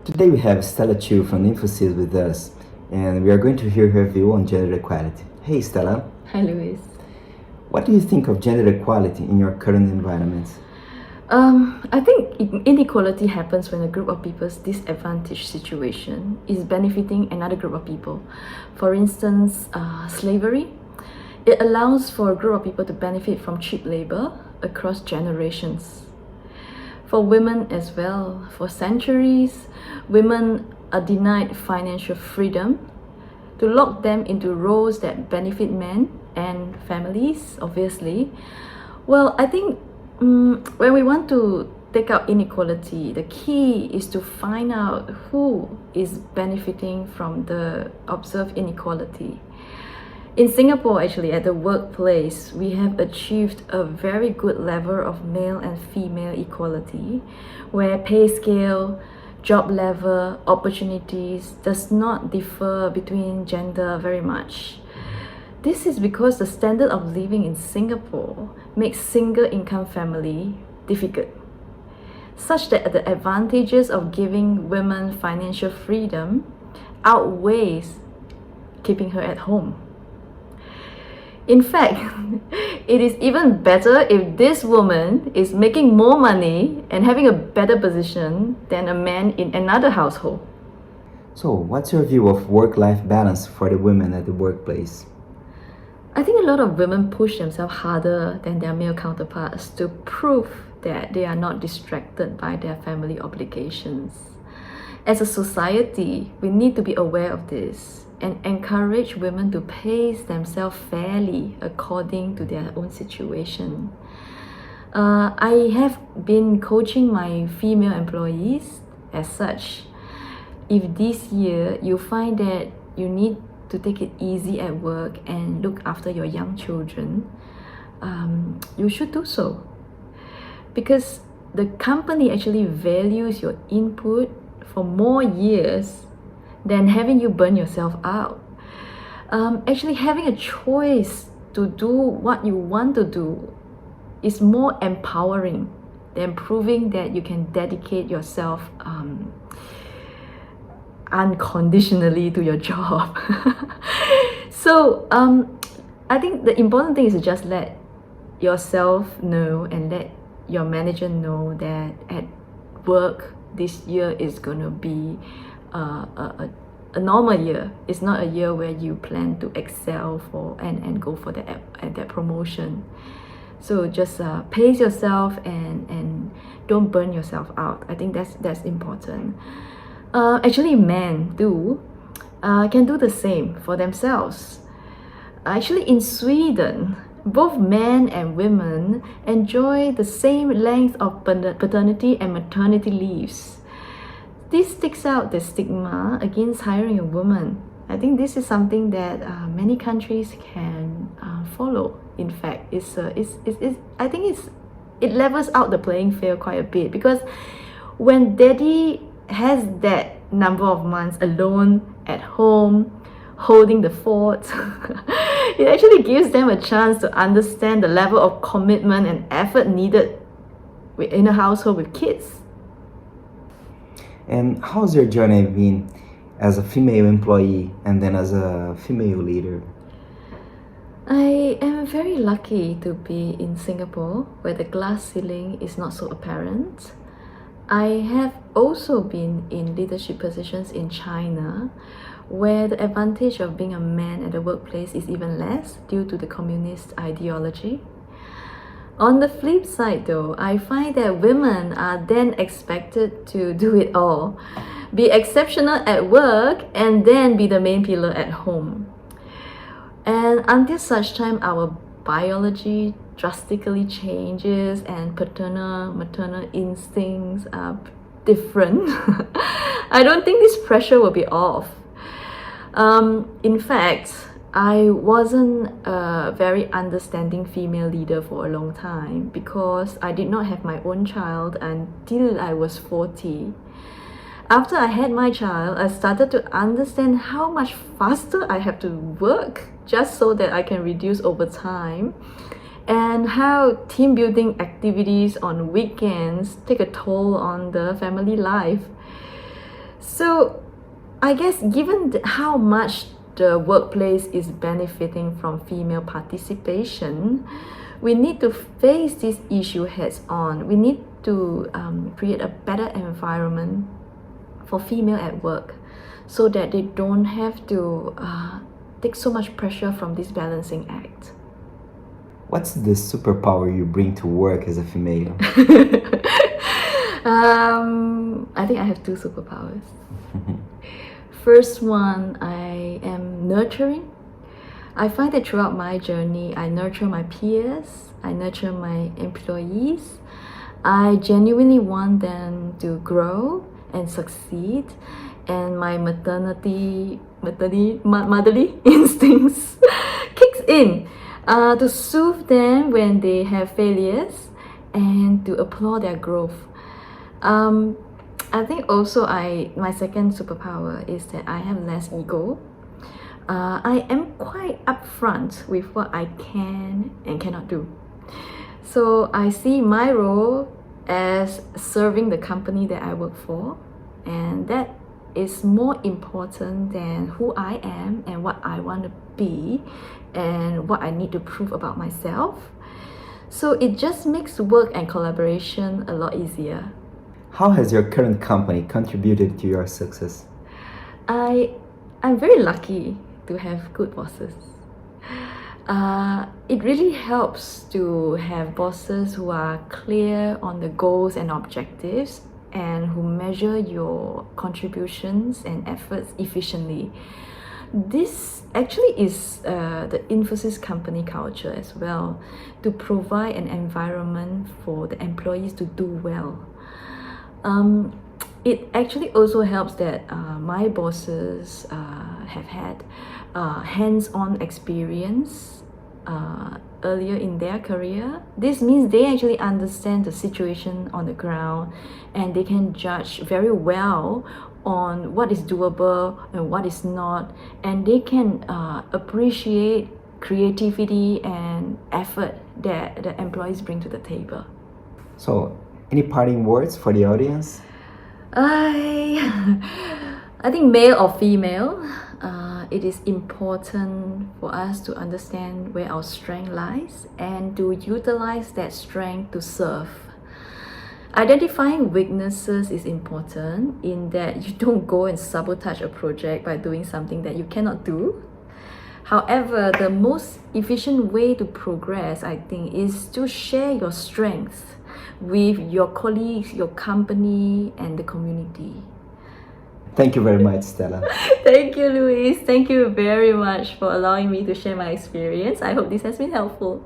Today we have Stella Chu from Infosys with us, and we are going to hear her view on gender equality. Hey Stella, Hi, Louise. what do you think of gender equality in your current environment? I think inequality happens when a group of people's disadvantaged situation is benefiting another group of people. For instance, slavery. It allows for a group of people to benefit from cheap labor across generations. For women as well, for centuries, women are denied financial freedom to lock them into roles that benefit men and families, obviously. Well, I think when we want to take out inequality, the key is to find out who is benefiting from the observed inequality. In Singapore, actually, at the workplace, we have achieved a very good level of male and female equality, where pay scale, job level, opportunities does not differ between gender very much. This is because the standard of living in Singapore makes single income family difficult, such that the advantages of giving women financial freedom outweighs keeping her at home. In fact, it is even better if this woman is making more money and having a better position than a man in another household. So, what's your view of work-life balance for the women at the workplace? I think a lot of women push themselves harder than their male counterparts to prove that they are not distracted by their family obligations. As a society, we need to be aware of this and encourage women to pace themselves fairly according to their own situation. I have been coaching my female employees as such. If this year you find that you need to take it easy at work and look after your young children, you should do so. Because the company actually values your input for more years than having you burn yourself out. Actually, having a choice to do what you want to do is more empowering than proving that you can dedicate yourself unconditionally to your job. So I think the important thing is to just let yourself know and let your manager know that at work this year is going to be a normal year. It's not a year where you plan to excel for and go for that promotion. So just pace yourself and don't burn yourself out. I think that's important. Actually, men can do the same for themselves. Actually, in Sweden, both men and women enjoy the same length of paternity and maternity leaves. This takes out the stigma against hiring a woman. I think this is something that many countries can follow. In fact, I think it levels out the playing field quite a bit, because when daddy has that number of months alone at home holding the fort, it actually gives them a chance to understand the level of commitment and effort needed in a household with kids. And how's your journey been as a female employee and then as a female leader? I am very lucky to be in Singapore, where the glass ceiling is not so apparent. I have also been in leadership positions in China, where the advantage of being a man at the workplace is even less due to the communist ideology. On the flip side though, I find that women are then expected to do it all, be exceptional at work and then be the main pillar at home. And until such time our biology drastically changes and maternal instincts are different, I don't think this pressure will be off. In fact, I wasn't a very understanding female leader for a long time because I did not have my own child until I was 40. After I had my child, I started to understand how much faster I have to work just so that I can reduce overtime, and how team building activities on weekends take a toll on the family life. So I guess given how much the workplace is benefiting from female participation, we need to face this issue heads on. We need to create a better environment for female at work so that they don't have to take so much pressure from this balancing act. What's the superpower you bring to work as a female? I think I have two superpowers. First one, I am nurturing. I find that throughout my journey, I nurture my peers, I nurture my employees. I genuinely want them to grow and succeed, and my motherly instincts kicks in to soothe them when they have failures and to applaud their growth. I think also my second superpower is that I have less ego. I am quite upfront with what I can and cannot do. So I see my role as serving the company that I work for, and that is more important than who I am and what I want to be and what I need to prove about myself. So it just makes work and collaboration a lot easier. How has your current company contributed to your success? I'm very lucky to have good bosses. It really helps to have bosses who are clear on the goals and objectives and who measure your contributions and efforts efficiently. This actually is the Infosys company culture as well, to provide an environment for the employees to do well. It actually also helps that my bosses have had hands-on experience earlier in their career. This means they actually understand the situation on the ground and they can judge very well on what is doable and what is not, and they can appreciate creativity and effort that the employees bring to the table. So, any parting words for the audience? I think male or female, it is important for us to understand where our strength lies and to utilize that strength to serve. Identifying weaknesses is important in that you don't go and sabotage a project by doing something that you cannot do. However, the most efficient way to progress, I think, is to share your strengths with your colleagues, your company, and the community. Thank you very much, Stella. Thank you, Luis. Thank you very much for allowing me to share my experience. I hope this has been helpful.